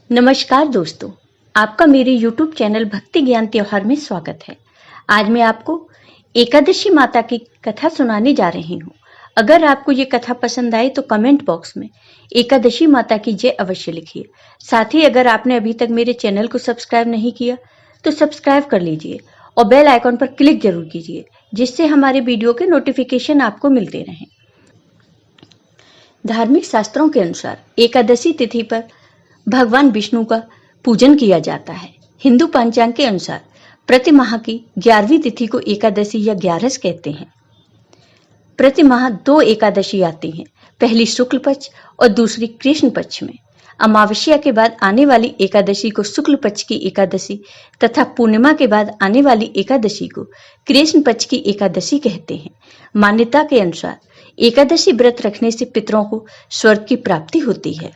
नमस्कार दोस्तों, आपका मेरे YouTube चैनल भक्ति ज्ञान त्योहार में स्वागत है। आज मैं आपको एकादशी माता की कथा सुनाने जा रही हूँ। अगर आपको ये कथा पसंद आए तो कमेंट बॉक्स में एकादशी माता की जय अवश्य लिखिए। साथ ही अगर आपने अभी तक मेरे चैनल को सब्सक्राइब नहीं किया तो सब्सक्राइब कर लीजिए और बेल आइकॉन पर क्लिक जरूर कीजिए, जिससे हमारे वीडियो के नोटिफिकेशन आपको मिलते रहें। धार्मिक शास्त्रों के अनुसार एकादशी तिथि पर भगवान विष्णु का पूजन किया जाता है। हिंदू पंचांग के अनुसार प्रति माह की 11वीं तिथि को एकादशी या 11 कहते हैं। प्रति माह 2 एकादशी आती हैं, पहली शुक्ल पक्ष और दूसरी कृष्ण पक्ष में। अमावस्या के बाद आने वाली एकादशी को शुक्ल पक्ष की एकादशी तथा पूर्णिमा के बाद आने वाली एकादशी को कृष्ण पक्ष की एकादशी कहते हैं। मान्यता के अनुसार एकादशी व्रत रखने से पितरों को स्वर्ग की प्राप्ति होती है।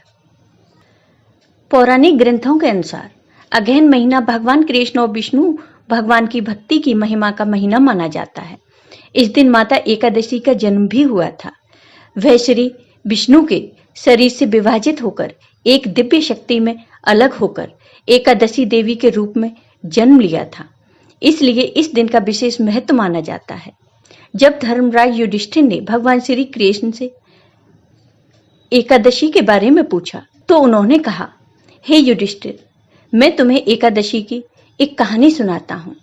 पौराणिक ग्रंथों के अनुसार अगहन महीना भगवान कृष्ण और विष्णु भगवान की भक्ति की महिमा का महीना माना जाता है। इस दिन माता एकादशी का जन्म भी हुआ था। वह श्री विष्णु के शरीर से विभाजित होकर एक दिव्य शक्ति में अलग होकर एकादशी देवी के रूप में जन्म लिया था। इसलिए इस दिन का विशेष महत्व माना जाता है। जब धर्मराज युधिष्ठिर ने भगवान श्री कृष्ण से एकादशी के बारे में पूछा तो उन्होंने कहा, हे युधिष्ठिर, मैं तुम्हें एकादशी की एक कहानी सुनाता हूँ।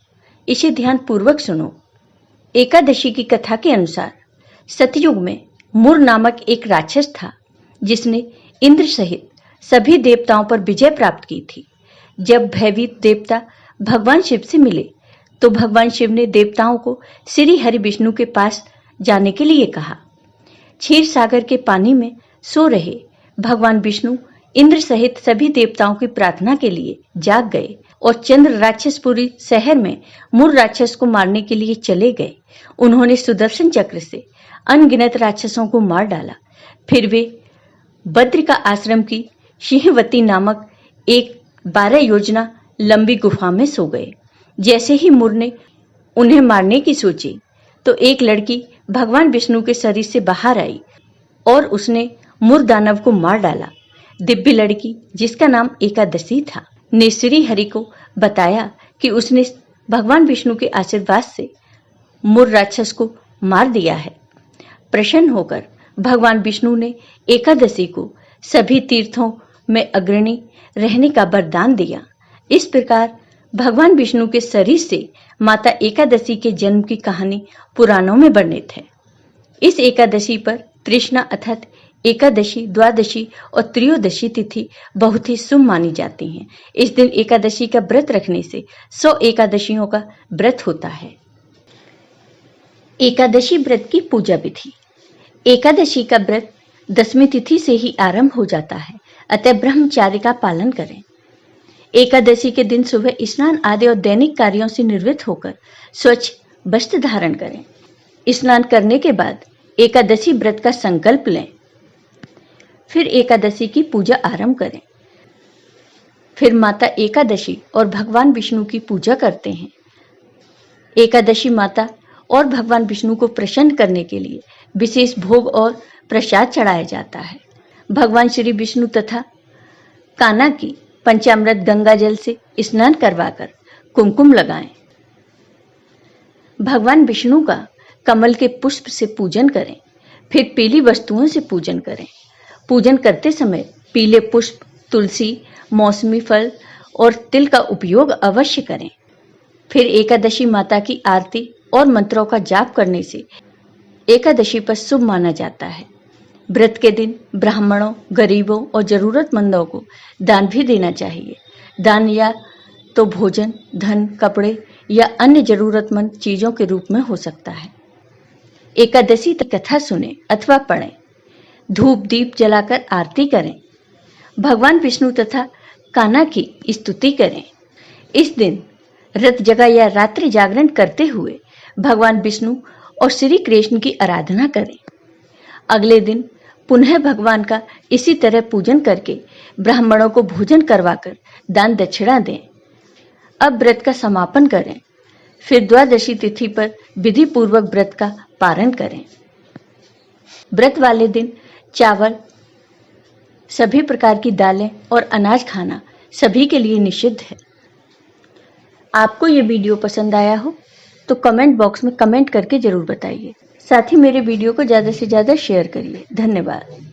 इसे ध्यान पूर्वक सुनो। एकादशी की कथा के अनुसार सतयुग में मुर नामक एक राक्षस था, जिसने इंद्र सहित सभी देवताओं पर विजय प्राप्त की थी। जब भयभीत देवता भगवान शिव से मिले तो भगवान शिव ने देवताओं को श्री हरि विष्णु के पास जाने के लिए कहा। क्षीर सागर के पानी में सो रहे भगवान विष्णु इंद्र सहित सभी देवताओं की प्रार्थना के लिए जाग गए और चंद्र राक्षसपुरी शहर में मुर राक्षस को मारने के लिए चले गए। उन्होंने सुदर्शन चक्र से अनगिनत राक्षसों को मार डाला। फिर वे बद्र का आश्रम की सिंहवती नामक एक 12 योजना लंबी गुफा में सो गए। जैसे ही मुर ने उन्हें मारने की सोची तो एक लड़की भगवान विष्णु के शरीर से बाहर आई और उसने मुर दानव को मार डाला। दिव्य लड़की, जिसका नाम एकादशी था, ने श्री हरि को बताया कि उसने भगवान विष्णु के आशीर्वाद से मुर राक्षस को मार दिया है। प्रसन्न होकर भगवान विष्णु ने एकादशी को सभी तीर्थों में अग्रणी रहने का वरदान दिया। इस प्रकार भगवान विष्णु के शरीर से माता एकादशी के जन्म की कहानी पुराणों में वर्णित है। इस एकादशी पर तृष्णा अर्थात एकादशी, द्वादशी और त्रयोदशी तिथि बहुत ही शुभ मानी जाती हैं। इस दिन एकादशी का व्रत रखने से 100 एकादशियों का व्रत होता है। एकादशी व्रत की पूजा विधि। एकादशी का व्रत 10वीं तिथि से ही आरंभ हो जाता है, अतः ब्रह्मचार्य का पालन करें। एकादशी के दिन सुबह स्नान आदि और दैनिक कार्यों से निवृत्त होकर स्वच्छ वस्त्र धारण करें। स्नान करने के बाद एकादशी व्रत का संकल्प लें। फिर एकादशी की पूजा आरंभ करें। फिर माता एकादशी और भगवान विष्णु की पूजा करते हैं। एकादशी माता और भगवान विष्णु को प्रसन्न करने के लिए विशेष भोग और प्रसाद चढ़ाया जाता है। भगवान श्री विष्णु तथा कान्हा की पंचामृत गंगा जल से स्नान करवाकर कुमकुम लगाएं। भगवान विष्णु का कमल के पुष्प से पूजन करें। फिर पीली वस्तुओं से पूजन करें। पूजन करते समय पीले पुष्प, तुलसी, मौसमी फल और तिल का उपयोग अवश्य करें। फिर एकादशी माता की आरती और मंत्रों का जाप करने से एकादशी पर शुभ माना जाता है। व्रत के दिन ब्राह्मणों, गरीबों और जरूरतमंदों को दान भी देना चाहिए। दान या तो भोजन, धन, कपड़े या अन्य जरूरतमंद चीजों के रूप में हो सकता है। एकादशी की कथा सुने अथवा पढ़ें। धूप दीप जलाकर आरती करें। भगवान विष्णु तथा कान्हा की स्तुति करें। इस दिन रात जगा या रात्रि जागरण करते हुए भगवान विष्णु और श्री कृष्ण की आराधना करें। अगले दिन पुनः भगवान का इसी तरह पूजन करके ब्राह्मणों को भोजन करवाकर दान दक्षिणा दें। अब व्रत का समापन करें। फिर द्वादशी तिथि पर विधि पूर्वक व्रत का पारण करें। व्रत वाले दिन चावल, सभी प्रकार की दालें और अनाज खाना सभी के लिए निषिद्ध है। आपको ये वीडियो पसंद आया हो तो कमेंट बॉक्स में कमेंट करके जरूर बताइए। साथ ही मेरे वीडियो को ज़्यादा से ज़्यादा शेयर करिए। धन्यवाद।